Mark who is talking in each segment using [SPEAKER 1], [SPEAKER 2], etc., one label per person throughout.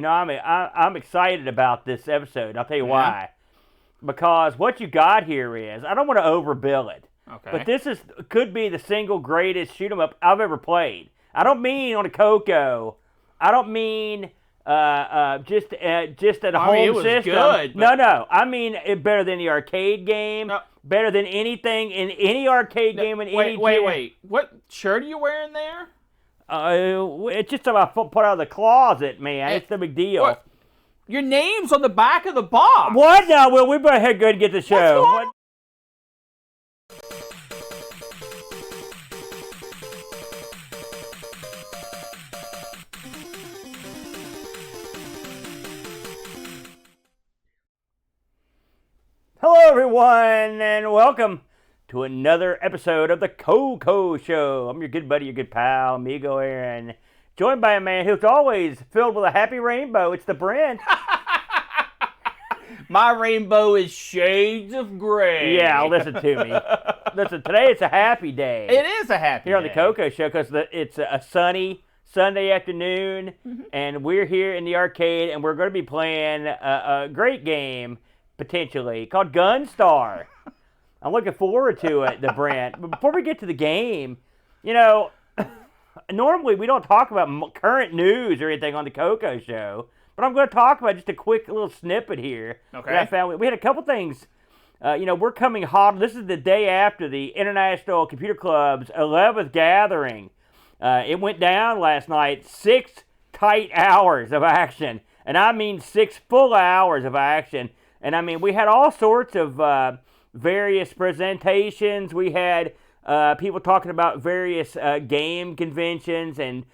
[SPEAKER 1] I'm excited about this episode. I'll tell you why. Because what you got here is, I don't want to overbill it.
[SPEAKER 2] Okay.
[SPEAKER 1] But this could be the single greatest shoot 'em up I've ever played. I don't mean on a CoCo. I don't mean just at a home
[SPEAKER 2] it was
[SPEAKER 1] system.
[SPEAKER 2] Good,
[SPEAKER 1] No. I mean it better than the arcade game.
[SPEAKER 2] No.
[SPEAKER 1] Better than anything in any arcade game in any.
[SPEAKER 2] Wait. What shirt are you wearing there?
[SPEAKER 1] It's just about put out of the closet, man. It's no big deal.
[SPEAKER 2] What? Your name's on the back of the box.
[SPEAKER 1] What? No, well, we better go and get the show. What? Hello, everyone, and welcome to another episode of the CoCo Show. I'm your good buddy, your good pal, amigo Aaron, joined by a man who's always filled with a happy rainbow. It's the Brent.
[SPEAKER 2] My rainbow is shades of gray.
[SPEAKER 1] Yeah, listen to me. Listen, today it's a happy day.
[SPEAKER 2] It is a happy
[SPEAKER 1] day. Here on the CoCo Show, because it's a sunny Sunday afternoon, and we're here in the arcade, and we're going to be playing a great game, potentially, called GunStar. I'm looking forward to it, the Brent. But before we get to the game, normally we don't talk about current news or anything on the CoCo Show, but I'm going to talk about just a quick little snippet here.
[SPEAKER 2] Okay.
[SPEAKER 1] That I found. We had a couple things. We're coming hot. This is the day after the International Computer Club's 11th gathering. It went down last night. 6 tight hours of action, and I mean 6 full hours of action. And I mean, we had all sorts of various presentations. We had people talking about various game conventions and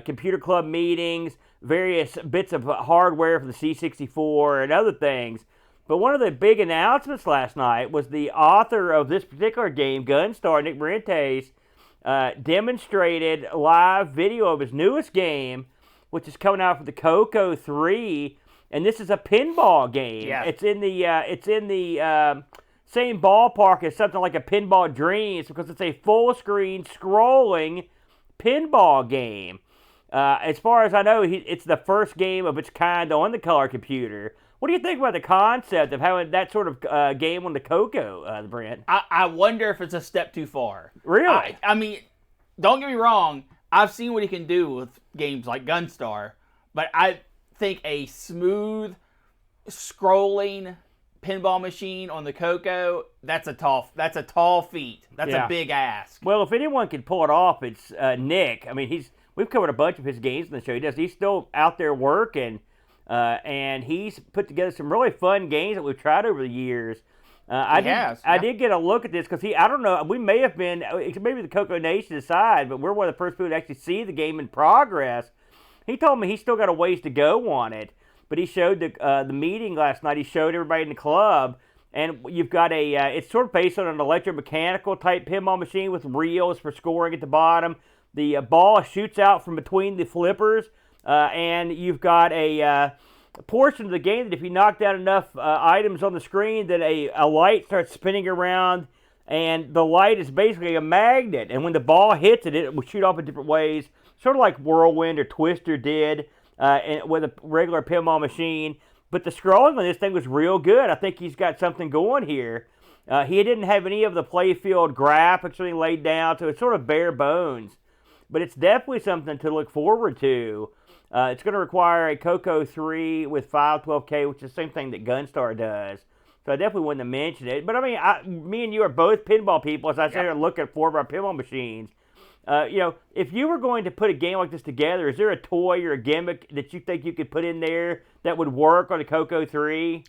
[SPEAKER 1] computer club meetings, various bits of hardware for the C64 and other things. But one of the big announcements last night was the author of this particular game, GunStar, Nick Marentes, demonstrated live video of his newest game, which is coming out for the CoCo 3. And this is a pinball game.
[SPEAKER 2] Yeah.
[SPEAKER 1] It's in the same ballpark as something like a Pinball Dreams, because it's a full screen scrolling pinball game. As far as I know, it's the first game of its kind on the color computer. What do you think about the concept of having that sort of game on the CoCo, Brent?
[SPEAKER 2] I wonder if it's a step too far.
[SPEAKER 1] Really?
[SPEAKER 2] I mean, don't get me wrong. I've seen what he can do with games like GunStar, but I think a smooth scrolling pinball machine on the CoCo, that's a tall feat. That's a big ask.
[SPEAKER 1] Well, if anyone can pull it off, it's Nick. I mean, we've covered a bunch of his games in the show. He's still out there working, and he's put together some really fun games that we've tried over the years. I did get a look at this because I don't know, we may have been, maybe the CoCo Nation aside, but we're one of the first people to actually see the game in progress. He told me he's still got a ways to go on it, but he showed the meeting last night. He showed everybody in the club, and you've got it's sort of based on an electromechanical type pinball machine with reels for scoring at the bottom. The ball shoots out from between the flippers, and you've got a portion of the game that if you knock down enough items on the screen, that a light starts spinning around, and the light is basically a magnet, and when the ball hits it, it will shoot off in different ways, sort of like Whirlwind or Twister did with a regular pinball machine. But the scrolling on this thing was real good. I think he's got something going here. He didn't have any of the playfield graphics really laid down, so it's sort of bare bones. But it's definitely something to look forward to. It's going to require a CoCo 3 with 512K, which is the same thing that GunStar does. So I definitely wanted to mention it. But I mean, me and you are both pinball people, as I sit here and look at 4 of our pinball machines. If you were going to put a game like this together, is there a toy or a gimmick that you think you could put in there that would work on a CoCo 3?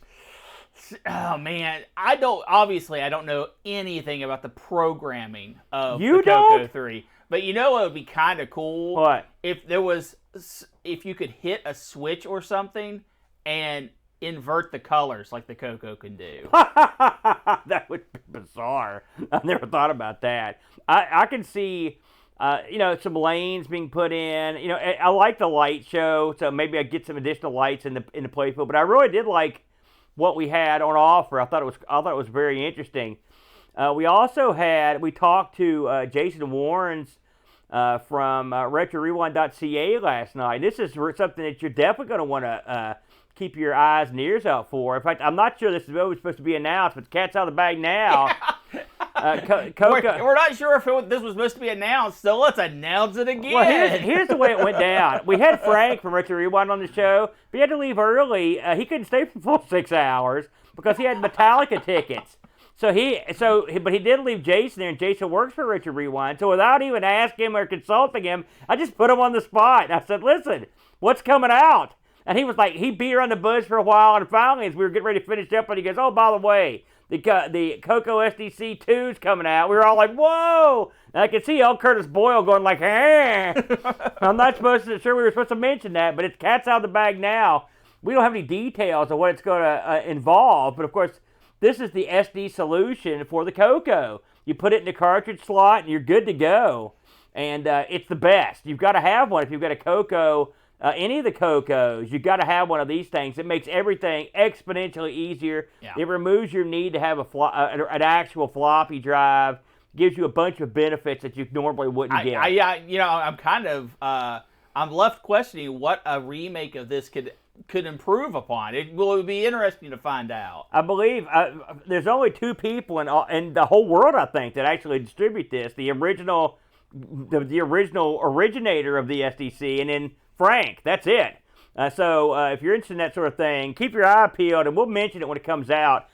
[SPEAKER 2] Oh man, I don't know anything about the programming of the
[SPEAKER 1] CoCo
[SPEAKER 2] 3. But you know what would be kind of cool?
[SPEAKER 1] What?
[SPEAKER 2] If you could hit a switch or something and invert the colors like the CoCo can do.
[SPEAKER 1] That would be bizarre. I've never thought about that. I can see, some lanes being put in. I like the light show, so maybe I get some additional lights in the playfield. But I really did like what we had on offer. I thought it was very interesting. We talked to Jason Warren's from RetroRewind.ca last night. This is something that you're definitely going to want to keep your eyes and ears out for. In fact, I'm not sure this is always supposed to be announced, but the cat's out of the bag now.
[SPEAKER 2] We're not sure if this was supposed to be announced, so let's announce it again.
[SPEAKER 1] Well, here's the way it went down. We had Frank from Retro Rewind on the show, but he had to leave early. He couldn't stay for the full 6 hours because he had Metallica tickets. But he did leave Jason there, and Jason works for Retro Rewind. So without even asking him or consulting him, I just put him on the spot. And I said, "Listen, what's coming out?" And he was like, he beat around the bush for a while, and finally, as we were getting ready to finish up, and he goes, "Oh, by the way, the CoCo SDC 2's coming out." We were all like, "Whoa!" And I could see L. Curtis Boyle going like, "Eh." I'm not sure we were supposed to mention that, but it's cat's out of the bag now. We don't have any details of what it's going to involve, but of course, this is the SD solution for the CoCo. You put it in the cartridge slot, and you're good to go. And it's the best. You've got to have one if you've got a CoCo. Any of the CoCos, you've got to have one of these things. It makes everything exponentially easier. Yeah. It removes your need to have an actual floppy drive. Gives you a bunch of benefits that you normally wouldn't get.
[SPEAKER 2] I'm kind of I'm left questioning what a remake of this could improve upon. It will be interesting to find out.
[SPEAKER 1] I believe there's only 2 people in the whole world, I think, that actually distribute this. The original originator of the SDC, and then Frank. That's it. So if you're interested in that sort of thing, keep your eye peeled, and we'll mention it when it comes out.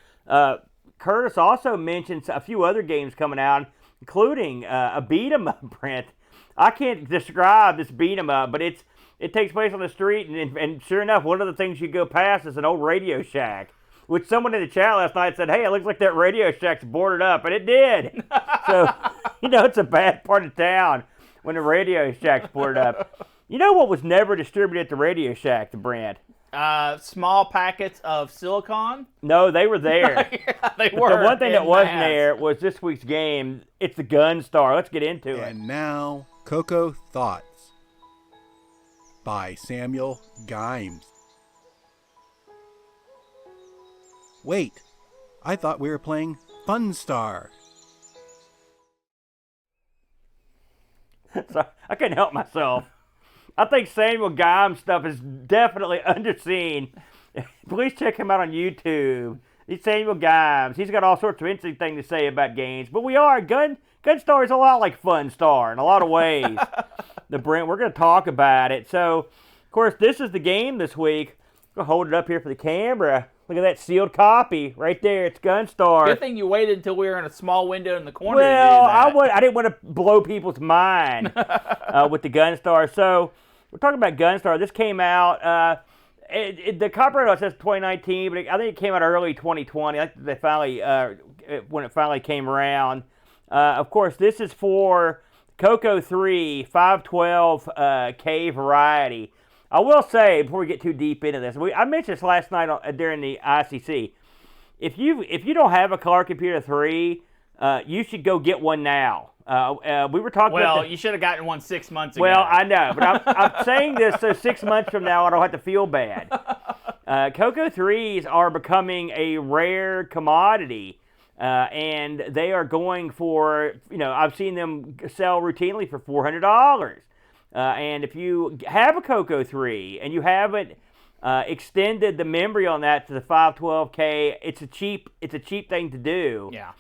[SPEAKER 1] Curtis also mentions a few other games coming out, including a beat-em-up, Brent. I can't describe this beat-em-up, but it takes place on the street, and sure enough, one of the things you go past is an old Radio Shack, which someone in the chat last night said, "Hey, it looks like that Radio Shack's boarded up," and it did. So, it's a bad part of town when the Radio Shack's boarded up. You know what was never distributed at the Radio Shack, the Brent?
[SPEAKER 2] Small packets of silicone?
[SPEAKER 1] No, they were there.
[SPEAKER 2] Yeah, they were.
[SPEAKER 1] The one thing that wasn't there was this week's game. It's the GunStar. Let's get into it.
[SPEAKER 3] And now, CoCo Thoughts by Samuel Gimes. Wait, I thought we were playing FunStar.
[SPEAKER 1] So, I couldn't help myself. I think Samuel Gimes stuff is definitely underseen. Please check him out on YouTube. He's Samuel Gimes. He's got all sorts of interesting things to say about games. But GunStar is a lot like FunStar in a lot of ways. We're going to talk about it. So, of course, this is the game this week. I'm going to hold it up here for the camera. Look at that sealed copy right there. It's GunStar.
[SPEAKER 2] Good thing you waited until we were in a small window in the corner.
[SPEAKER 1] Well, I didn't want to blow people's mind with the GunStar. So we're talking about GunStar. This came out. The copyright says 2019, but I think it came out early 2020. I think they finally, when it finally came around. Of course, this is for CoCo 3 512K variety. I will say, before we get too deep into this, I mentioned this last night during the ICC. If you don't have a Color Computer 3, you should go get one now. We were talking about...
[SPEAKER 2] Well, you should have gotten one 6 months ago.
[SPEAKER 1] Well, I know, but I'm saying this so 6 months from now I don't have to feel bad. CoCo 3s are becoming a rare commodity, and they are going for, I've seen them sell routinely for $400. And if you have a CoCo 3 and you haven't extended the memory on that to the 512K, it's a cheap thing to do.
[SPEAKER 2] Yeah.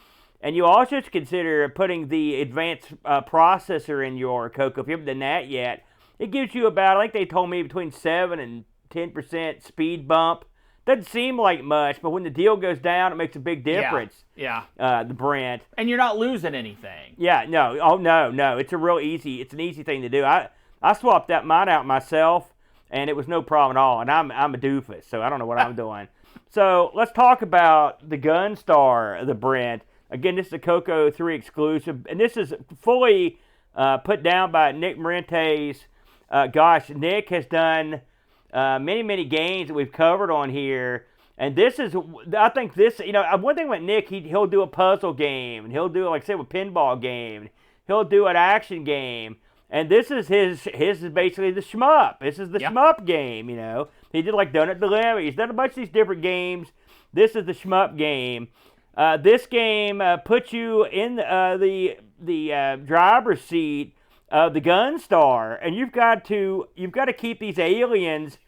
[SPEAKER 2] And
[SPEAKER 1] you also should consider putting the advanced processor in your CoCo. If you haven't done that yet, it gives you about, I think they told me, between 7 and 10% speed bump. Doesn't seem like much, but when the deal goes down, it makes a big difference.
[SPEAKER 2] Yeah.
[SPEAKER 1] The Brent.
[SPEAKER 2] And you're not losing anything.
[SPEAKER 1] Yeah. No. Oh no. It's an easy thing to do. I swapped mine out myself, and it was no problem at all. And I'm a doofus, so I don't know what I'm doing. So let's talk about the GunStar, the Brent. Again, this is a CoCo 3 exclusive, and this is fully put down by Nick Marentes. Nick has done many games that we've covered on here, and I think this, one thing with Nick, he'll do a puzzle game, and he'll do, like I said, a pinball game. He'll do an action game. And this is his is basically the shmup. This is the shmup game, He did like Donut Dilemma. He's done a bunch of these different games. This is the shmup game. This game puts you in the driver's seat the GunStar, and you've got to keep these aliens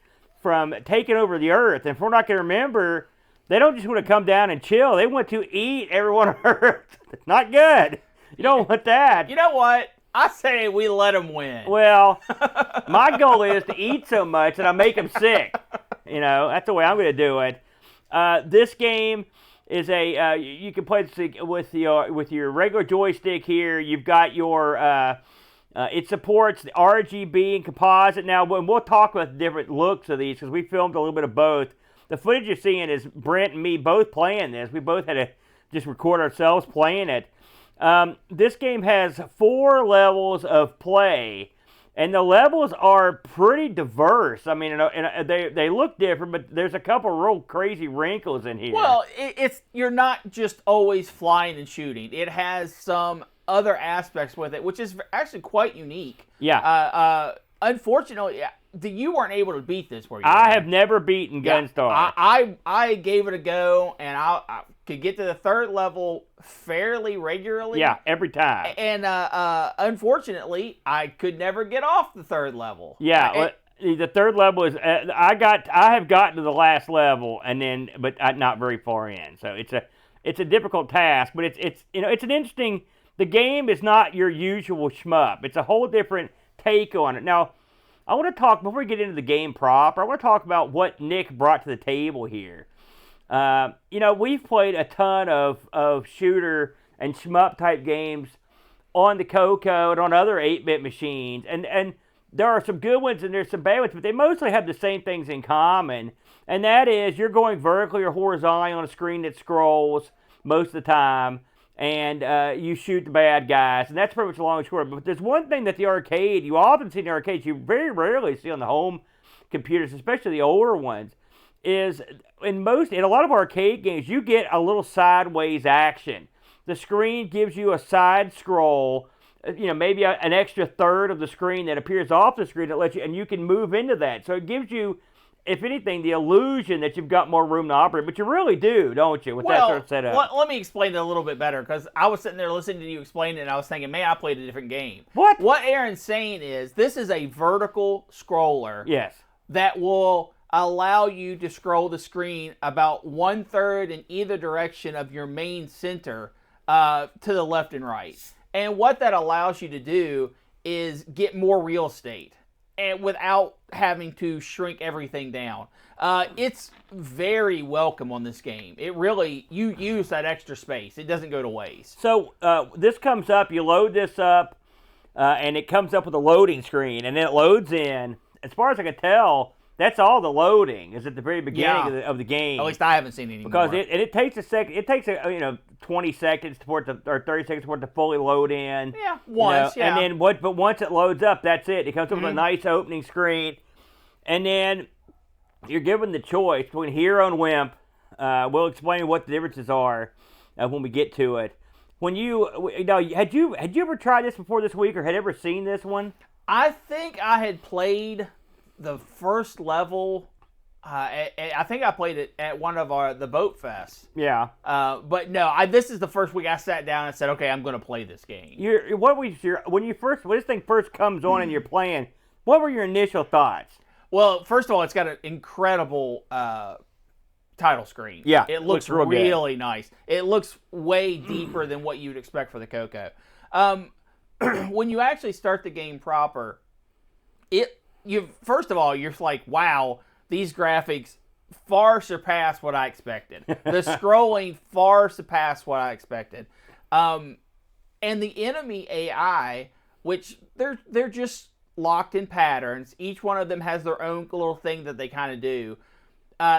[SPEAKER 1] from taking over the Earth. And if we're not going to remember, they don't just want to come down and chill. They want to eat everyone on Earth. It's not good. You don't want that.
[SPEAKER 2] You know what? I say we let them win.
[SPEAKER 1] Well, my goal is to eat so much that I make them sick. That's the way I'm going to do it. This game is you can play this with your regular joystick here. You've got your it supports the RGB and composite. Now, when we'll talk about the different looks of these, because we filmed a little bit of both. The footage you're seeing is Brent and me both playing this. We both had to just record ourselves playing it. This game has 4 levels of play, and the levels are pretty diverse. I mean, they look different, but there's a couple real crazy wrinkles in here.
[SPEAKER 2] Well, you're not just always flying and shooting. It has some other aspects with it, which is actually quite unique.
[SPEAKER 1] Yeah.
[SPEAKER 2] Unfortunately, you weren't able to beat this, were you?
[SPEAKER 1] I have never beaten GunStar.
[SPEAKER 2] I gave it a go, and I could get to the 3rd level fairly regularly.
[SPEAKER 1] Yeah, every time.
[SPEAKER 2] And unfortunately, I could never get off the 3rd level.
[SPEAKER 1] Yeah, the 3rd level is I have gotten to the last level, but not very far in. So it's a difficult task, but it's an interesting. The game is not your usual shmup. It's a whole different take on it. Now, I want to talk, before we get into the game proper, I want to talk about what Nick brought to the table here. We've played a ton of shooter and shmup type games on the CoCo and on other 8-bit machines. And there are some good ones and there's some bad ones, but they mostly have the same things in common. And that is you're going vertically or horizontally on a screen that scrolls most of the time. And you shoot the bad guys, and that's pretty much the long and short. But there's one thing that you often see in the arcades, you very rarely see on the home computers, especially the older ones, is in a lot of arcade games, you get a little sideways action. The screen gives you a side scroll, maybe an extra third of the screen that appears off the screen that lets you, and you can move into that. So it gives you, if anything, the illusion that you've got more room to operate, but you really do, don't you, with that sort of setup?
[SPEAKER 2] Let me explain it a little bit better, because I was sitting there listening to you explain it, and I was thinking, man, I played a different game.
[SPEAKER 1] What?
[SPEAKER 2] What Aaron's saying is, this is a vertical scroller.
[SPEAKER 1] Yes.
[SPEAKER 2] That will allow you to scroll the screen about 1/3 in either direction of your main center to the left and right. And what that allows you to do is get more real estate, and without having to shrink everything down. It's very welcome on this game. It really, you use that extra space. It doesn't go to waste.
[SPEAKER 1] So this comes up, you load this up, and it comes up with a loading screen, and then it loads in. As far as I can tell, that's all the loading is at the very beginning of the game.
[SPEAKER 2] At least I haven't seen it anymore.
[SPEAKER 1] Because it takes a second. It takes 20 seconds or 30 seconds for it to fully load in.
[SPEAKER 2] Yeah, once. Yeah.
[SPEAKER 1] And then but once it loads up, that's it. It comes up with a nice opening screen, and then you're given the choice between Hero and Wimp. We'll explain what the differences are when we get to it. When had you ever tried this before this week, or had ever seen this one?
[SPEAKER 2] I think I had played the first level. I think I played it at one of the boat fests.
[SPEAKER 1] Yeah.
[SPEAKER 2] But no, this is the first week I sat down and said, okay, I'm going to play this game.
[SPEAKER 1] When this thing first comes on and you're playing, what were your initial thoughts?
[SPEAKER 2] Well, first of all, it's got an incredible title screen.
[SPEAKER 1] Yeah,
[SPEAKER 2] it looks really nice. It looks way deeper than what you'd expect for the CoCo. When you actually start the game proper, first of all, you're like, wow, these graphics far surpass what I expected. The scrolling far surpassed what I expected. And the enemy AI, which they're just locked in patterns. Each one of them has their own little thing that they kind of do.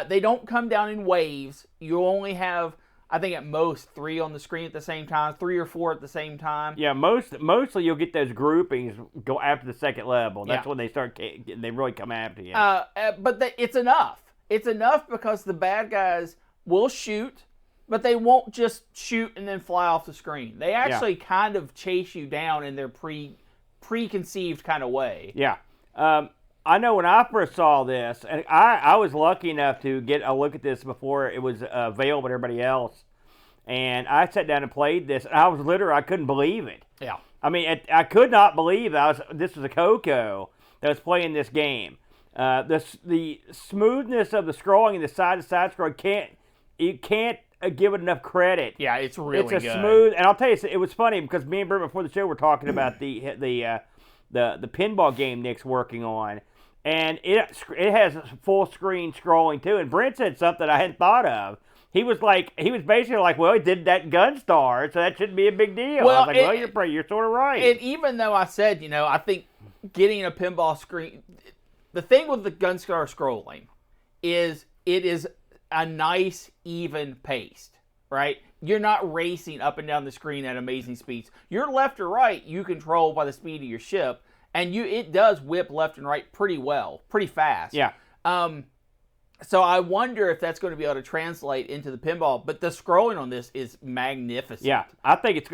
[SPEAKER 2] They don't come down in waves. You only have, I think at most 3 on the screen at the same time, 3 or 4 at the same time.
[SPEAKER 1] Yeah, mostly you'll get those groupings go after the second level. That's when they really come after you.
[SPEAKER 2] But it's enough. It's enough because the bad guys will shoot, but they won't just shoot and then fly off the screen. They actually kind of chase you down in their preconceived kind of way.
[SPEAKER 1] Yeah. I know when I first saw this, and I was lucky enough to get a look at this before it was available to everybody else, and I sat down and played this, and I couldn't believe it.
[SPEAKER 2] Yeah.
[SPEAKER 1] I mean, I could not believe this was a CoCo that was playing this game. The smoothness of the scrolling and the side-to-side scrolling you can't give it enough credit.
[SPEAKER 2] Yeah, it's really good.
[SPEAKER 1] It's a smooth, and I'll tell you, it was funny because me and Brent before the show were talking about the pinball game Nick's working on, and it has full screen scrolling too. And Brent said something I hadn't thought of. He was basically like, well, he did that GunStar, so that shouldn't be a big deal.
[SPEAKER 2] Well,
[SPEAKER 1] I was like, you're sort of right.
[SPEAKER 2] And even though I said, I think getting a pinball screen, the thing with the GunStar scrolling is it is a nice, even paced, right? You're not racing up and down the screen at amazing speeds. Your left or right, you control by the speed of your ship, and it does whip left and right pretty well, pretty fast.
[SPEAKER 1] Yeah.
[SPEAKER 2] So I wonder if that's going to be able to translate into the pinball. But the scrolling on this is magnificent.
[SPEAKER 1] Yeah, I think it's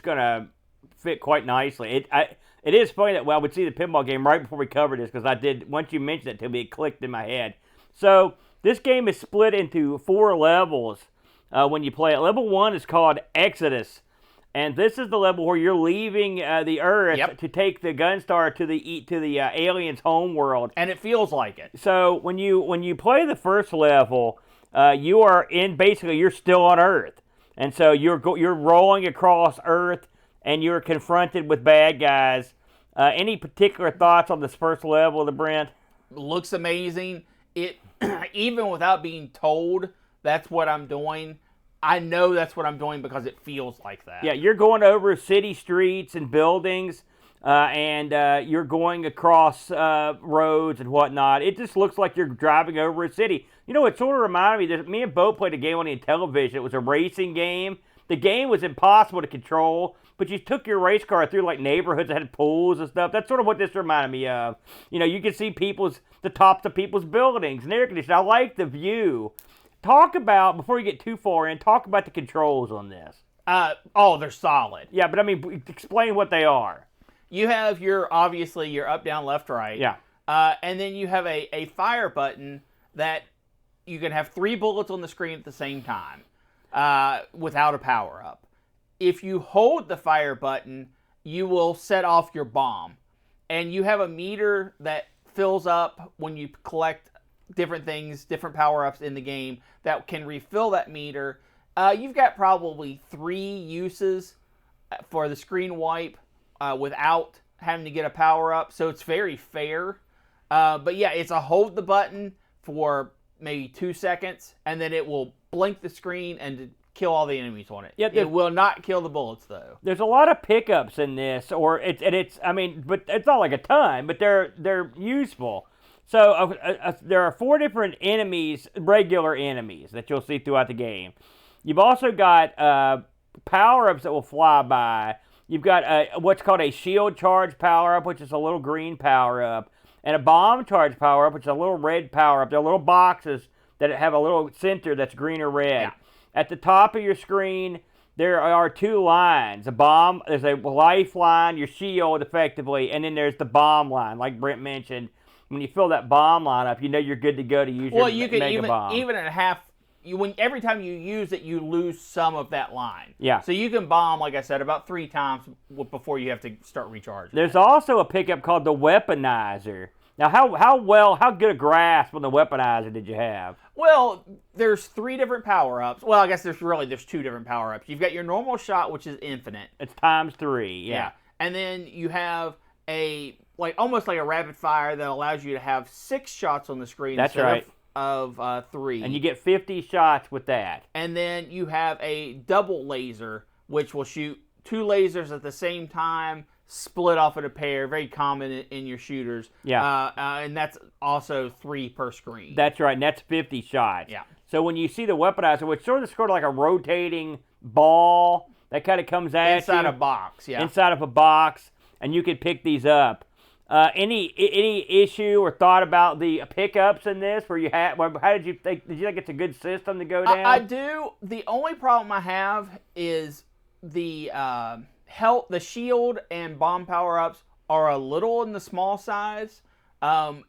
[SPEAKER 1] gonna fit quite nicely. It is funny that I would see the pinball game right before we covered this because once you mentioned it to me, it clicked in my head. So this game is split into 4 levels when you play it. Level 1 is called Exodus. And this is the level where you're leaving the Earth to take the GunStar to the aliens' homeworld,
[SPEAKER 2] and it feels like it.
[SPEAKER 1] So when you play the first level, you are you're still on Earth, and so you're rolling across Earth, and you're confronted with bad guys. Any particular thoughts on this first level of the Brent?
[SPEAKER 2] Looks amazing. It even without being told that's what I'm doing. I know that's what I'm doing because it feels like that.
[SPEAKER 1] Yeah, you're going over city streets and buildings, and you're going across roads and whatnot. It just looks like you're driving over a city. It sort of reminded me that me and Bo played a game on the Intellivision. It was a racing game. The game was impossible to control, but you took your race car through like neighborhoods that had pools and stuff. That's sort of what this reminded me of. You can see the tops of people's buildings and air conditioning. I like the view. Before you get too far in, talk about the controls on this.
[SPEAKER 2] They're solid.
[SPEAKER 1] Yeah, but I mean, explain what they are.
[SPEAKER 2] You have obviously your up, down, left, right.
[SPEAKER 1] Yeah.
[SPEAKER 2] And then you have a fire button that you can have 3 bullets on the screen at the same time without a power-up. If you hold the fire button, you will set off your bomb. And you have a meter that fills up when you collect different things, different power-ups in the game that can refill that meter. You've got probably 3 uses for the screen wipe without having to get a power-up, so it's very fair. But yeah, it's a hold the button for maybe 2 seconds, and then it will blink the screen and kill all the enemies on it. Yep, it will not kill the bullets, though.
[SPEAKER 1] There's a lot of pickups in this, but it's not like a ton, but they're useful. So there are 4 different enemies, regular enemies, that you'll see throughout the game. You've also got power-ups that will fly by. You've got what's called a shield charge power-up, which is a little green power-up, and a bomb charge power-up, which is a little red power-up. They're little boxes that have a little center that's green or red. Yeah. At the top of your screen, there are 2 lines. There's a lifeline, your shield, effectively, and then there's the bomb line, like Brent mentioned. When you fill that bomb line up, you're good to go to use your mega bomb.
[SPEAKER 2] Even at half, every time you use it, you lose some of that line.
[SPEAKER 1] Yeah.
[SPEAKER 2] So you can bomb, like I said, about 3 times before you have to start recharging.
[SPEAKER 1] There's also a pickup called the weaponizer. Now, how good a grasp on the weaponizer did you have?
[SPEAKER 2] Well, there's 3 different power-ups. Well, I guess there's 2 different power-ups. You've got your normal shot, which is infinite.
[SPEAKER 1] It's times 3, yeah.
[SPEAKER 2] And then you have almost like a rapid fire that allows you to have 6 shots on the screen instead of 3.
[SPEAKER 1] And you get 50 shots with that.
[SPEAKER 2] And then you have a double laser, which will shoot 2 lasers at the same time, split off in a pair, very common in your shooters.
[SPEAKER 1] Yeah.
[SPEAKER 2] And that's also 3 per screen.
[SPEAKER 1] That's right, and that's 50 shots.
[SPEAKER 2] Yeah.
[SPEAKER 1] So when you see the weaponizer, which sort of like a rotating ball that kind of comes at
[SPEAKER 2] inside a box, yeah.
[SPEAKER 1] Inside of a box, and you can pick these up. Any issue or thought about the pickups in this? How did you think? Did you think it's a good system to go down?
[SPEAKER 2] I do. The only problem I have is the the shield and bomb power-ups are a little in the small size.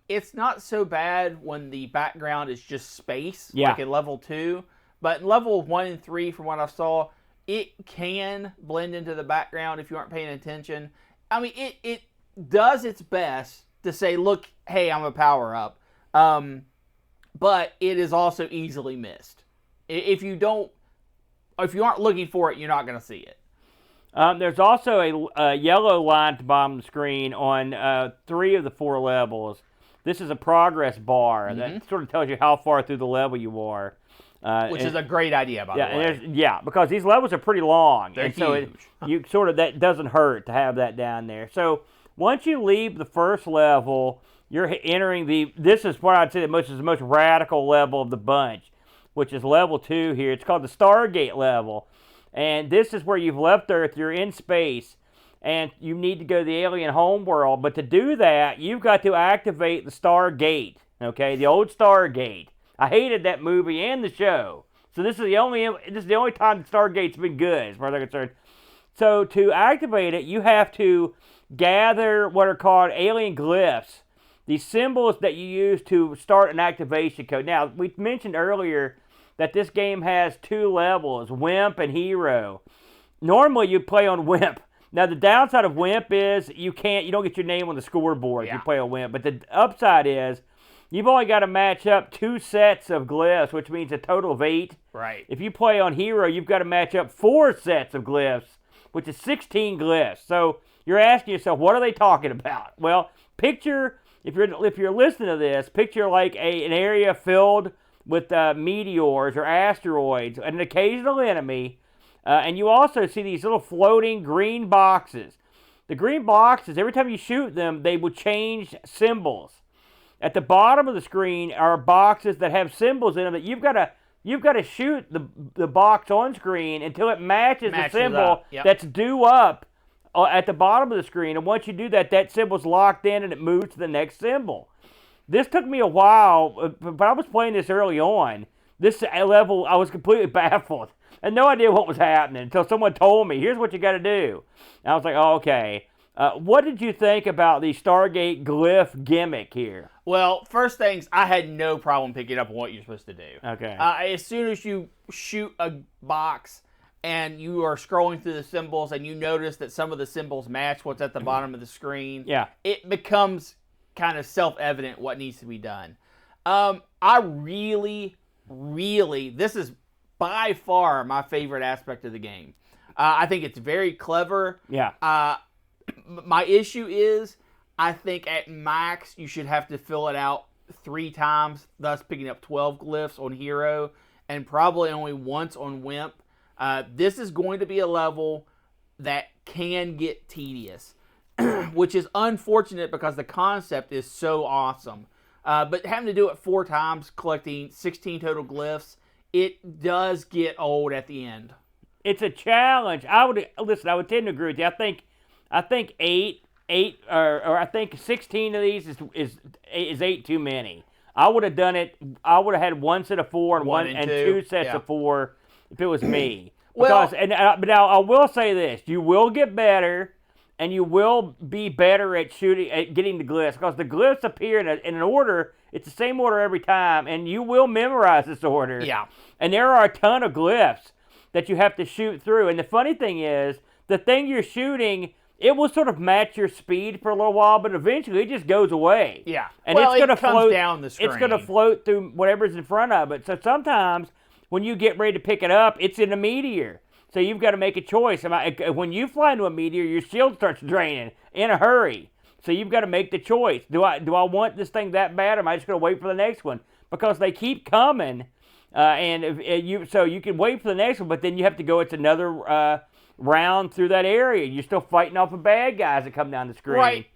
[SPEAKER 2] It's not so bad when the background is just space, like in level 2. But in level 1 and 3, from what I saw, it can blend into the background if you aren't paying attention. I mean, it does its best to say, look, hey, I'm a power-up. But it is also easily missed. If you aren't looking for it, you're not going to see it.
[SPEAKER 1] There's also a yellow line at the bottom of the screen on 3 of the 4 levels. This is a progress bar that sort of tells you how far through the level you are.
[SPEAKER 2] Which is a great idea, by the way.
[SPEAKER 1] Yeah, because these levels are pretty long.
[SPEAKER 2] They're
[SPEAKER 1] huge.
[SPEAKER 2] So
[SPEAKER 1] that doesn't hurt to have that down there. So once you leave the first level, you're entering this is what I'd say is the most radical level of the bunch, which is level 2 here. It's called the Stargate level. And this is where you've left Earth, you're in space, and you need to go to the alien homeworld. But to do that, you've got to activate the Stargate, okay, the old Stargate. I hated that movie and the show. So this is the only time the Stargate's been good, as far as I'm concerned. So to activate it, you have to gather what are called alien glyphs, these symbols that you use to start an activation code. Now, we mentioned earlier that this game has 2 levels, Wimp and Hero. Normally, you play on Wimp. Now, the downside of Wimp is you don't get your name on the scoreboard if you play on Wimp. But the upside is you've only got to match up 2 sets of glyphs, which means a total of 8.
[SPEAKER 2] Right.
[SPEAKER 1] If you play on Hero, you've got to match up 4 sets of glyphs, which is 16 glyphs. So you're asking yourself, what are they talking about? Well, picture, if you're listening to this, picture like an area filled with meteors or asteroids, an occasional enemy, and you also see these little floating green boxes. The green boxes, every time you shoot them, they will change symbols. At the bottom of the screen are boxes that have symbols in them that you've got to shoot the box on screen until it matches the symbol that's due up at the bottom of the screen. And once you do that, that symbol's locked in and it moves to the next symbol. This took me a while, but I was playing this early on. This level, I was completely baffled. I had no idea what was happening until someone told me, here's what you got to do. And I was like, oh, okay. What did you think about the Stargate glyph gimmick here?
[SPEAKER 2] Well, first things, I had no problem picking up on what you're supposed to do.
[SPEAKER 1] Okay.
[SPEAKER 2] As soon as you shoot a box and you are scrolling through the symbols and you notice that some of the symbols match what's at the bottom of the screen, it becomes kind of self-evident what needs to be done. I really, this is by far my favorite aspect of the game. I think it's very clever.
[SPEAKER 1] Yeah.
[SPEAKER 2] My issue is, I think at max you should have to fill it out 3 times, thus picking up 12 glyphs on Hero, and probably only once on Wimp. This is going to be a level that can get tedious, which is unfortunate because the concept is so awesome. But having to do it 4 times, collecting 16 total glyphs, it does get old at the end.
[SPEAKER 1] It's a challenge. I would tend to agree with you. I think 8 or I think 16 of these is 8 too many. I would have done it. I would have had 1 set of 4 and 2 sets of 4 if it was me. Because but now I will say this: you will get better, and you will be better at getting the glyphs, because the glyphs appear in an order. It's the same order every time, and you will memorize this order.
[SPEAKER 2] Yeah.
[SPEAKER 1] And there are a ton of glyphs that you have to shoot through. And the funny thing is, the thing you're shooting, it will sort of match your speed for a little while, but eventually it just goes away.
[SPEAKER 2] Yeah.
[SPEAKER 1] And it's going to float
[SPEAKER 2] down the screen.
[SPEAKER 1] It's going to float through whatever's in front of it. So sometimes when you get ready to pick it up, it's in a meteor. So you've got to make a choice. When you fly into a meteor, your shield starts draining in a hurry. So you've got to make the choice. Do I want this thing that bad, or am I just going to wait for the next one? Because they keep coming, so you can wait for the next one, but then you have to go. It's another round through that area. You're still fighting off the bad guys that come down the screen.
[SPEAKER 2] Right.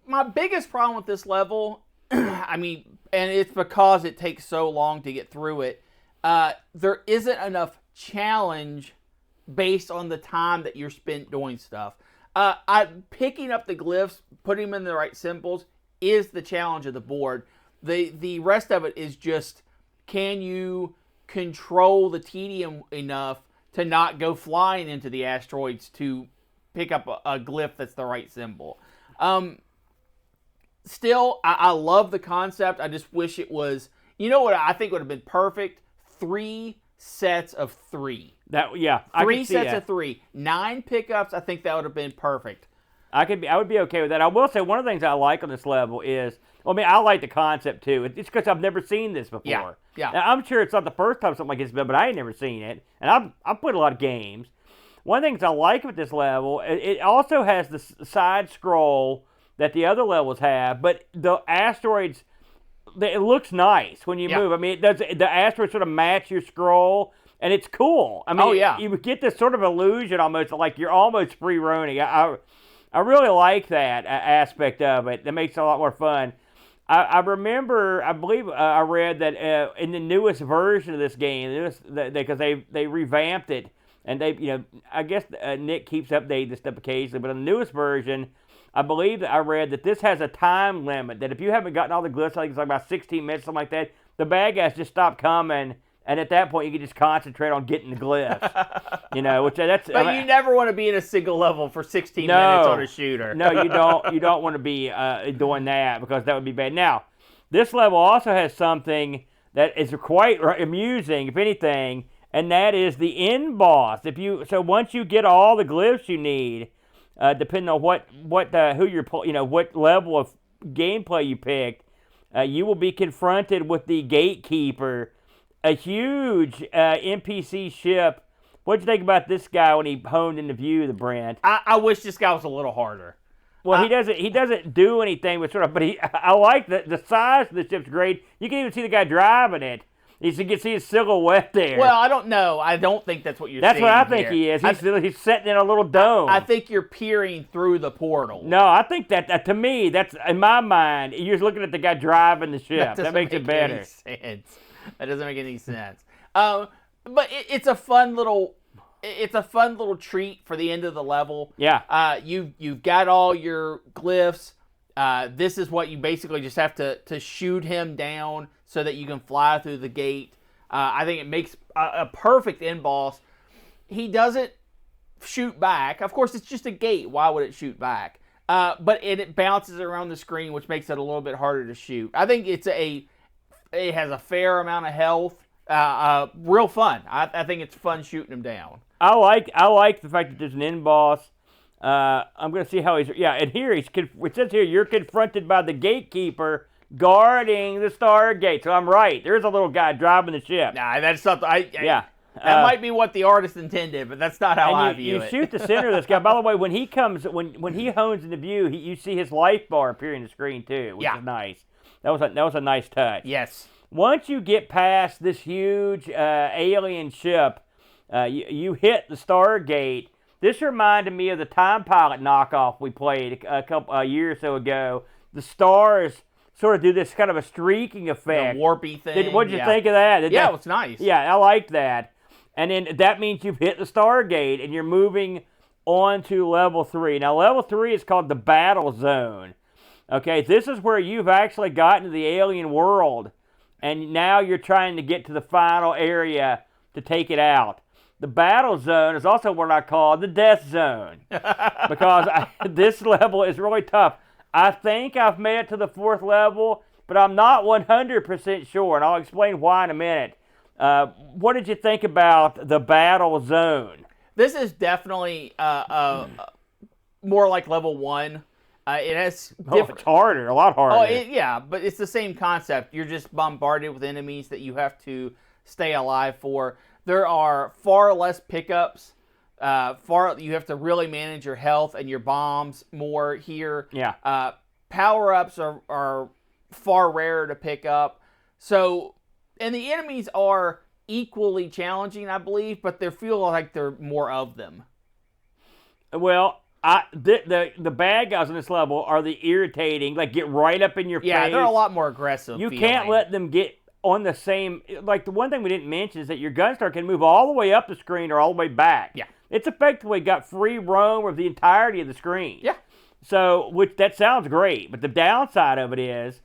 [SPEAKER 2] My biggest problem with this level, and it's because it takes so long to get through it, there isn't enough challenge based on the time that you're spent doing stuff. Picking up the glyphs, putting them in the right symbols, is the challenge of the board. The rest of it is just, can you control the tedium enough to not go flying into the asteroids to pick up a glyph that's the right symbol. Still, I love the concept. I just wish it was, you know what I think would have been perfect? 3 sets of 3.
[SPEAKER 1] I
[SPEAKER 2] Three
[SPEAKER 1] could see
[SPEAKER 2] sets
[SPEAKER 1] that.
[SPEAKER 2] of 3. 9 pickups, I think that would have been perfect.
[SPEAKER 1] I would be okay with that. I will say one of the things I like on this level is, I like the concept too. It's because I've never seen this before.
[SPEAKER 2] Yeah.
[SPEAKER 1] Now, I'm sure it's not the first time something like this has been, but I ain't never seen it. And I've played a lot of games. One of the things I like with this level, it also has the side scroll that the other levels have, but the asteroids, it looks nice when you move. I mean, the asteroids sort of match your scroll, and it's cool. I mean, you get this sort of illusion almost like you're almost free roaming. I really like that aspect of it. That makes it a lot more fun. I remember, I believe I read that in the newest version of this game, because they revamped it, and I guess Nick keeps updating this stuff occasionally, but in the newest version, I believe that I read that this has a time limit, that if you haven't gotten all the glyphs, I think it's like about 16 minutes, something like that, the bad guys just stop coming, and at that point you can just concentrate on getting the glyphs. Which that's.
[SPEAKER 2] But you never want to be in a single level for 16 minutes on a shooter.
[SPEAKER 1] No, you don't. You don't want to be doing that, because that would be bad. Now, this level also has something that is quite amusing, if anything, and that is the end boss. So once you get all the glyphs you need, depending on what level of gameplay you picked, you will be confronted with the gatekeeper, a huge NPC ship. What'd you think about this guy when he honed into view, the Brent?
[SPEAKER 2] I wish this guy was a little harder.
[SPEAKER 1] Well, he doesn't do anything but I like the size of the ship's great. You can even see the guy driving it. You can see his silhouette there.
[SPEAKER 2] Well, I don't know. I don't think that's what you're
[SPEAKER 1] That's
[SPEAKER 2] seeing
[SPEAKER 1] what I think
[SPEAKER 2] here.
[SPEAKER 1] he is. He's sitting in a little dome.
[SPEAKER 2] I think you're peering through the portal.
[SPEAKER 1] No, I think that to me, that's in my mind, you're looking at the guy driving the ship. That makes it better.
[SPEAKER 2] That doesn't make any sense. But it's a fun little treat for the end of the level.
[SPEAKER 1] Yeah.
[SPEAKER 2] You've got all your glyphs. This is what you basically just have to shoot him down so that you can fly through the gate. I think it makes a perfect end boss. He doesn't shoot back. Of course, it's just a gate. Why would it shoot back? But it bounces around the screen, which makes it a little bit harder to shoot. I think it has a fair amount of health. Real fun. I think it's fun shooting him down.
[SPEAKER 1] I like the fact that there's an end boss. I'm going to see how and here it says here, you're confronted by the gatekeeper guarding the Stargate. So I'm right. There's a little guy driving the ship.
[SPEAKER 2] Nah, that's not. That might be what the artist intended, but that's not how I view it.
[SPEAKER 1] You shoot the center of this guy. By the way, when he hones into view, you see his life bar appearing on the screen too, which is nice. That was a nice touch.
[SPEAKER 2] Yes.
[SPEAKER 1] Once you get past this huge alien ship, you hit the Stargate. This reminded me of the Time Pilot knockoff we played a year or so ago. The stars sort of do this kind of a streaking effect.
[SPEAKER 2] The warpy thing.
[SPEAKER 1] What did you think of that?
[SPEAKER 2] It was nice.
[SPEAKER 1] Yeah, I liked that. And then that means you've hit the Stargate and you're moving on to level 3. Now, level 3 is called the Battle Zone. Okay, this is where you've actually gotten to the alien world, and now you're trying to get to the final area to take it out. The Battle Zone is also what I call the Death Zone, because this level is really tough. I think I've made it to the 4th level, but I'm not 100% sure, and I'll explain why in a minute. What did you think about the Battle Zone?
[SPEAKER 2] This is definitely more like level 1. It has different.
[SPEAKER 1] It's harder, a lot harder.
[SPEAKER 2] But it's the same concept. You're just bombarded with enemies that you have to stay alive for. There are far less pickups. You have to really manage your health and your bombs more here.
[SPEAKER 1] Yeah.
[SPEAKER 2] Power-ups are far rarer to pick up. So, and the enemies are equally challenging, I believe, but they feel like there are more of them.
[SPEAKER 1] Well, the bad guys on this level are the irritating, like get right up in your face.
[SPEAKER 2] Yeah, they're a lot more aggressive.
[SPEAKER 1] You can't let them get on the same, like the one thing we didn't mention is that your GunStar can move all the way up the screen or all the way back.
[SPEAKER 2] Yeah.
[SPEAKER 1] It's effectively got free roam of the entirety of the screen.
[SPEAKER 2] Yeah.
[SPEAKER 1] So, that sounds great, but the downside of it is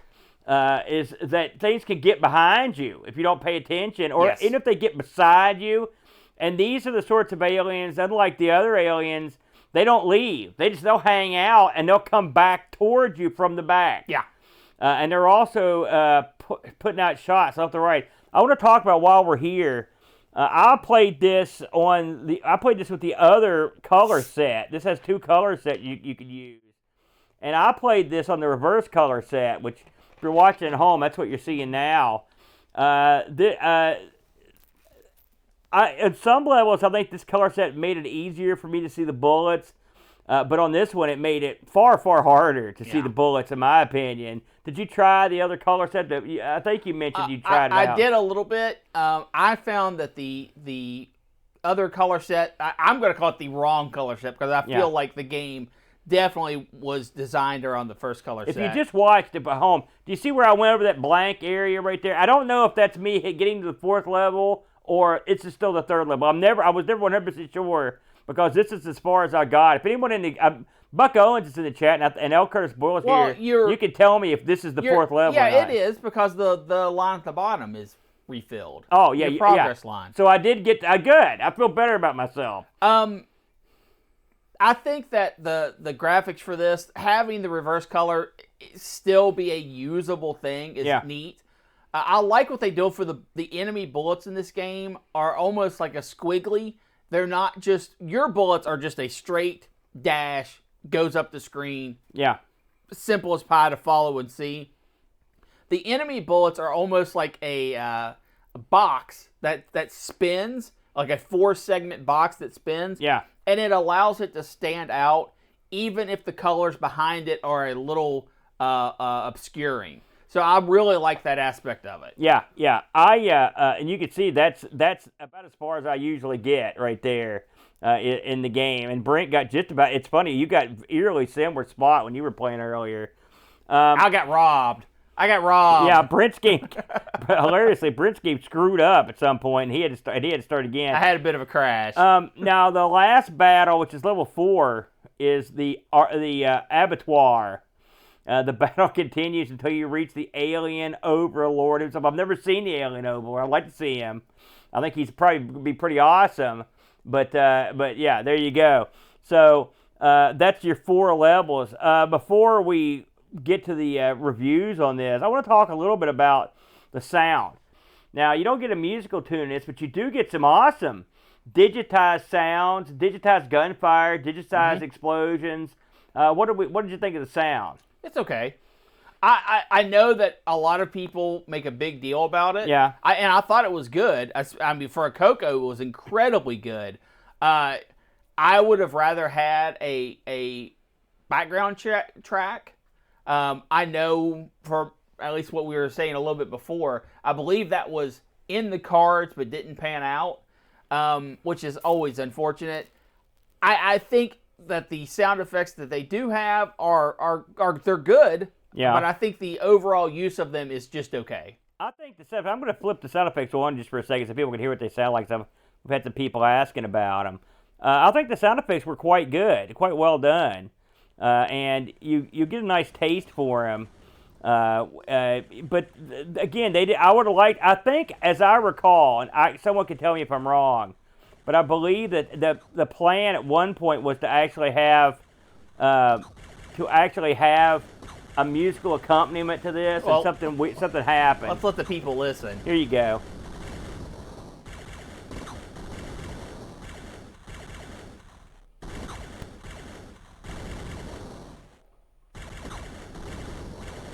[SPEAKER 1] that things can get behind you if you don't pay attention, or even if they get beside you. And these are the sorts of aliens, unlike the other aliens, they don't leave. They'll hang out and they'll come back towards you from the back.
[SPEAKER 2] Yeah.
[SPEAKER 1] And they're also putting out shots left to right. I want to talk about while we're here. I played this with the other color set. This has 2 color sets you can use. And I played this on the reverse color set, which if you're watching at home, that's what you're seeing now. At some levels, I think this color set made it easier for me to see the bullets. But on this one, it made it far, far harder to see the bullets, in my opinion. Did you try the other color set? I think you mentioned you tried it out.
[SPEAKER 2] I did a little bit. I found that the other color set, I'm going to call it the wrong color set because I feel like the game definitely was designed around the first color set.
[SPEAKER 1] If you just watched it at home, do you see where I went over that blank area right there? I don't know if that's me getting to the 4th level or it's still the 3rd level. I was never 100% sure. Because this is as far as I got. If anyone in the Buck Owens is in the chat and L. Curtis Boyle's here, you can tell me if this is the 4th level.
[SPEAKER 2] Yeah,
[SPEAKER 1] or not.
[SPEAKER 2] it is because the line at the bottom is refilled.
[SPEAKER 1] Oh yeah,
[SPEAKER 2] your progress line.
[SPEAKER 1] So I did get good. I feel better about myself.
[SPEAKER 2] I think that the graphics for this, having the reverse color still be a usable thing is neat. I like what they do for the enemy bullets in this game are almost like a squiggly. They're not just, your bullets are just a straight dash, goes up the screen.
[SPEAKER 1] Yeah.
[SPEAKER 2] Simple as pie to follow and see. The enemy bullets are almost like a box that spins, like a 4-segment box that spins.
[SPEAKER 1] Yeah.
[SPEAKER 2] And it allows it to stand out, even if the colors behind it are a little obscuring. So I really like that aspect of it.
[SPEAKER 1] Yeah. And you can see that's about as far as I usually get right there in the game. And Brent got just about. It's funny, you got eerily similar spot when you were playing earlier.
[SPEAKER 2] I got robbed.
[SPEAKER 1] Yeah, Brent's game. Hilariously, Brent's game screwed up at some point, and he had to start again.
[SPEAKER 2] I had a bit of a crash.
[SPEAKER 1] Now the last battle, which is level 4, is the abattoir. The battle continues until you reach the alien overlord himself. I've never seen the alien overlord. I'd like to see him. I think he's probably be pretty awesome. But yeah, there you go. So that's your 4 levels. Before we get to the reviews on this, I want to talk a little bit about the sound. Now, you don't get a musical tune in this, but you do get some awesome digitized sounds, digitized gunfire, digitized explosions. What did you think of the sound?
[SPEAKER 2] It's okay. I know that a lot of people make a big deal about it.
[SPEAKER 1] Yeah.
[SPEAKER 2] And I thought it was good. I mean, for a CoCo, it was incredibly good. I would have rather had a background track. I know for at least what we were saying a little bit before, I believe that was in the cards but didn't pan out, which is always unfortunate. I think that the sound effects that they do have are they're good.
[SPEAKER 1] Yeah.
[SPEAKER 2] But I think the overall use of them is just okay.
[SPEAKER 1] I think I'm going to flip the sound effects on just for a second so people can hear what they sound like. We've had some people asking about them. I think the sound effects were quite good, quite well done, and you get a nice taste for them. But again, I would have liked. I think, as I recall, and someone can tell me if I'm wrong, but I believe that the plan at one point was to actually have a musical accompaniment to this, and something happened.
[SPEAKER 2] Let's let the people listen.
[SPEAKER 1] Here you go.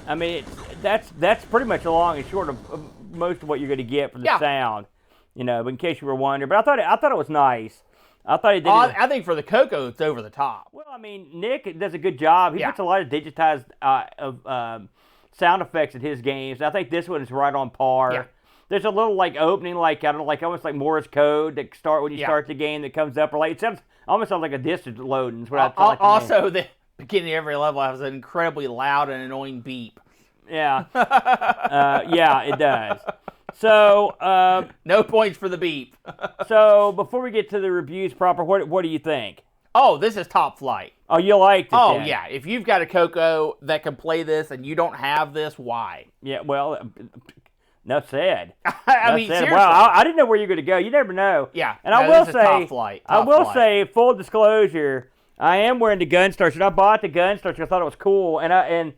[SPEAKER 1] I mean, that's pretty much a long and short of most of what you're going to get from the sound. You know, in case you were wondering. But I thought it was nice. I thought he did.
[SPEAKER 2] I think for the CoCo, it's over the top.
[SPEAKER 1] Well, I mean, Nick does a good job. He puts a lot of digitized sound effects in his games. I think this one is right on par. Yeah. There's a little opening, almost like Morse code that when you start the game that comes up, or it almost sounds like a disc loading.
[SPEAKER 2] Also, the beginning of every level has an incredibly loud and annoying beep.
[SPEAKER 1] Yeah, yeah, it does. So
[SPEAKER 2] no points for the beep.
[SPEAKER 1] So before we get to the reviews proper, what do you think?
[SPEAKER 2] Oh, this is top flight.
[SPEAKER 1] Oh, you liked it?
[SPEAKER 2] Oh,
[SPEAKER 1] then.
[SPEAKER 2] yeah. If you've got a CoCo that can play this and you don't have this, why?
[SPEAKER 1] Yeah, well, enough said.
[SPEAKER 2] I mean, seriously.
[SPEAKER 1] Well, I didn't know where you're going to go. You never know.
[SPEAKER 2] Yeah.
[SPEAKER 1] And I will say,
[SPEAKER 2] top flight.
[SPEAKER 1] Say, full disclosure, I am wearing the GunStar shirt. I bought the GunStar shirt. I thought it was cool, and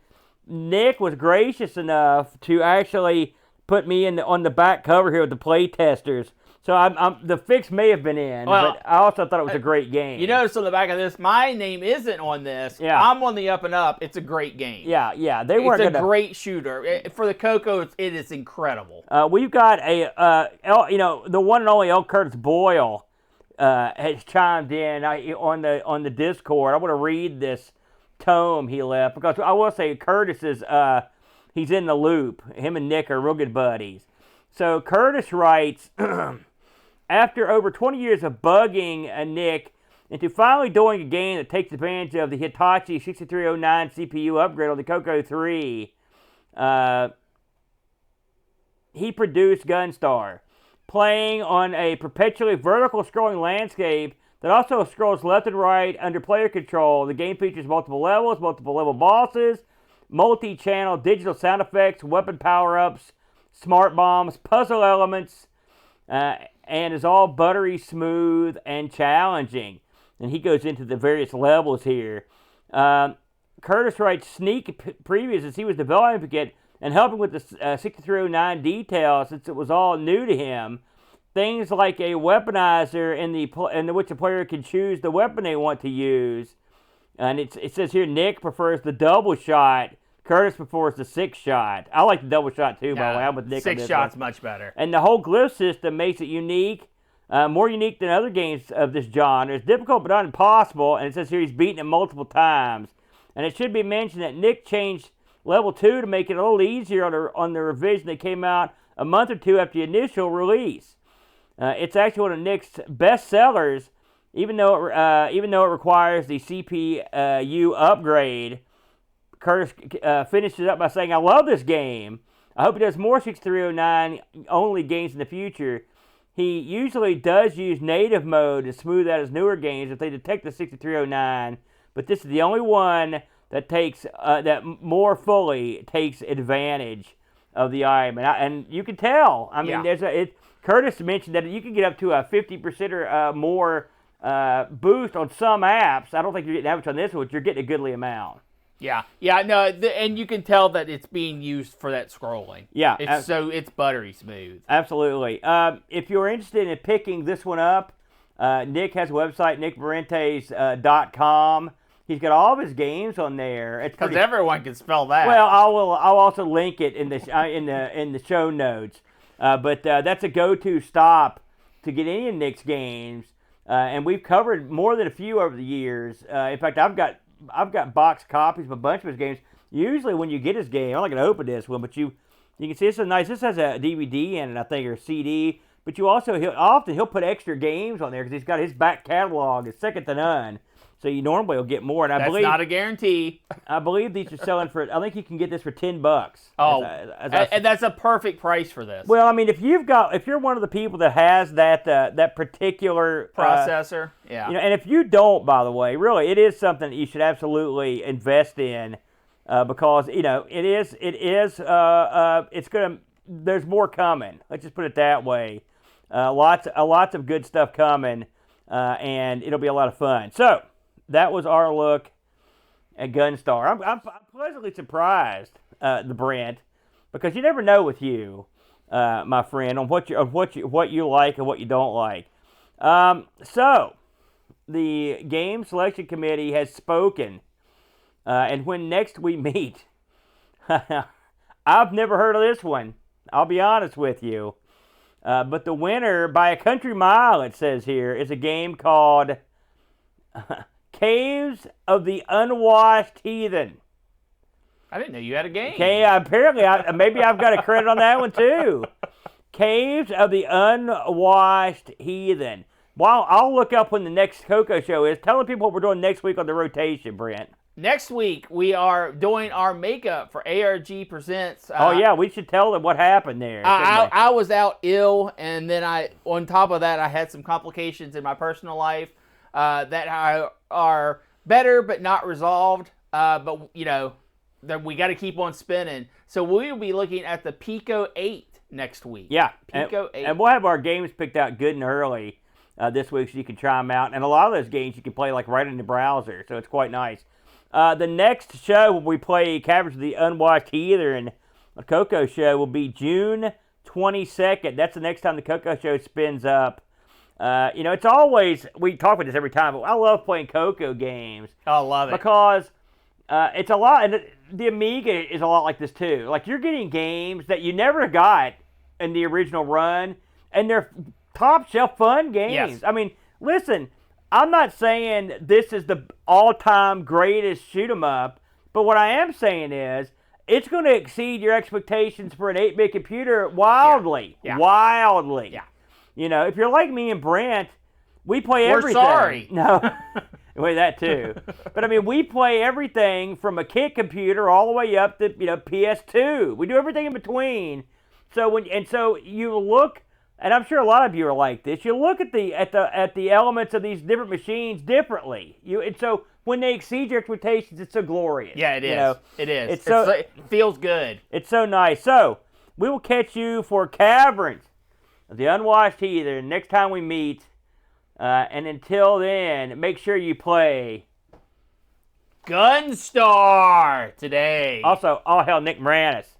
[SPEAKER 1] Nick was gracious enough to actually put me on the back cover here with the play testers. So the fix may have been in, but I also thought it was a great game.
[SPEAKER 2] You notice on the back of this, my name isn't on this.
[SPEAKER 1] Yeah.
[SPEAKER 2] I'm on the up and up. It's a great game.
[SPEAKER 1] Yeah. They weren't.
[SPEAKER 2] It's a great shooter. For the CoCo, it is incredible.
[SPEAKER 1] We've got the one and only L. Curtis Boyle has chimed in on the Discord. I want to read this tome he left because I will say Curtis is he's in the loop. Him and Nick are real good buddies. So Curtis writes, after over 20 years of bugging Nick into finally doing a game that takes advantage of the Hitachi 6309 CPU upgrade on the CoCo 3, he produced GunStar, playing on a perpetually vertical scrolling landscape that also scrolls left and right under player control. The game features multiple levels, multiple level bosses, multi-channel digital sound effects, weapon power-ups, smart bombs, puzzle elements, and is all buttery smooth and challenging. And he goes into the various levels here. Curtis writes sneak previews as he was developing it and helping with the 6309 details since it was all new to him. Things like a weaponizer in which a player can choose the weapon they want to use. And it says here Nick prefers the double shot. Curtis prefers the 6-shot. I like the double shot too, by the way. I'm with Nick on this
[SPEAKER 2] 6 shots much better.
[SPEAKER 1] And the whole glyph system makes it unique, more unique than other games of this genre. It's difficult but not impossible, and it says here he's beaten it multiple times. And it should be mentioned that Nick changed level 2 to make it a little easier on the revision that came out a month or two after the initial release. It's actually one of Nick's best sellers, even though it requires the CPU upgrade. Curtis finishes up by saying, I love this game. I hope he does more 6309 only games in the future. He usually does use native mode to smooth out his newer games if they detect the 6309, but this is the only one that that more fully takes advantage of the item. And you can tell. I mean, Curtis mentioned that you can get up to a 50% or more boost on some apps. I don't think you're getting that much on this one, but you're getting a goodly amount.
[SPEAKER 2] Yeah, no, and you can tell that it's being used for that scrolling.
[SPEAKER 1] Yeah.
[SPEAKER 2] It's buttery smooth.
[SPEAKER 1] Absolutely. If you're interested in picking this one up, Nick has a website, nickmarentes.com. He's got all of his games on there.
[SPEAKER 2] Because everyone can spell that.
[SPEAKER 1] Well, I'll also link it in the show notes. But that's a go-to stop to get any of Nick's games. And we've covered more than a few over the years. In fact, I've got boxed copies of a bunch of his games. Usually when you get his game, I'm not going to open this one, but you can see this is nice. This has a DVD in it, I think, or a CD. But you also, he'll put extra games on there because he's got his back catalog is second to none. So you normally will get more. And
[SPEAKER 2] That's not a guarantee.
[SPEAKER 1] I believe these are selling for, I think you can get this for $10.
[SPEAKER 2] Oh, and that's a perfect price for this.
[SPEAKER 1] Well, I mean, if you're one of the people that has that particular
[SPEAKER 2] processor, yeah.
[SPEAKER 1] And if you don't, by the way, really, it is something that you should absolutely invest in because it's gonna. There's more coming. Let's just put it that way. Lots of good stuff coming, and it'll be a lot of fun. So that was our look at GunStar. I'm pleasantly surprised, the Brent, because you never know with you, my friend, on what you like and what you don't like. So the game selection committee has spoken, and when next we meet, I've never heard of this one. I'll be honest with you. But the winner, by a country mile, it says here, is a game called Caves of the Unwashed Heathen.
[SPEAKER 2] I didn't know you had a game.
[SPEAKER 1] Okay, apparently, maybe I've got a credit on that one, too. Caves of the Unwashed Heathen. Well, I'll look up when the next CoCo show is. Tell the people what we're doing next week on the rotation, Brent.
[SPEAKER 2] Next week, we are doing our makeup for ARG Presents.
[SPEAKER 1] Yeah, we should tell them what happened there.
[SPEAKER 2] I was out ill, and then on top of that, I had some complications in my personal life that are better but not resolved. But, that we got to keep on spinning. So we will be looking at the Pico 8 next week.
[SPEAKER 1] Yeah.
[SPEAKER 2] Pico 8.
[SPEAKER 1] And we'll have our games picked out good and early this week so you can try them out. And a lot of those games you can play like right in the browser, so it's quite nice. The next show when we play Caverns of the Unwashed Heathen, a CoCo show, will be June 22nd. That's the next time the CoCo Show spins up. It's always, we talk about this every time, but I love playing CoCo games.
[SPEAKER 2] Oh, I love it.
[SPEAKER 1] Because it's a lot, and the Amiga is a lot like this too. Like, you're getting games that you never got in the original run, and they're top shelf fun games.
[SPEAKER 2] Yes.
[SPEAKER 1] I mean, listen, I'm not saying this is the all-time greatest shoot 'em up, but what I am saying is it's going to exceed your expectations for an 8-bit computer wildly.
[SPEAKER 2] Yeah.
[SPEAKER 1] Wildly.
[SPEAKER 2] Yeah.
[SPEAKER 1] If you're like me and Brent, we play everything.
[SPEAKER 2] We're sorry.
[SPEAKER 1] No. Wait, that too. But I mean, we play everything from a kit computer all the way up to PS2. We do everything in between. So you look, and I'm sure a lot of you are like this. You look at the elements of these different machines differently. And so when they exceed your expectations, it's so glorious.
[SPEAKER 2] Yeah, it is. It is.
[SPEAKER 1] It
[SPEAKER 2] feels good.
[SPEAKER 1] It's so nice. So we will catch you for Caverns of the Unwashed Heathen next time we meet. And until then, make sure you play
[SPEAKER 2] GunStar today.
[SPEAKER 1] Also, all hell Nick Marentes.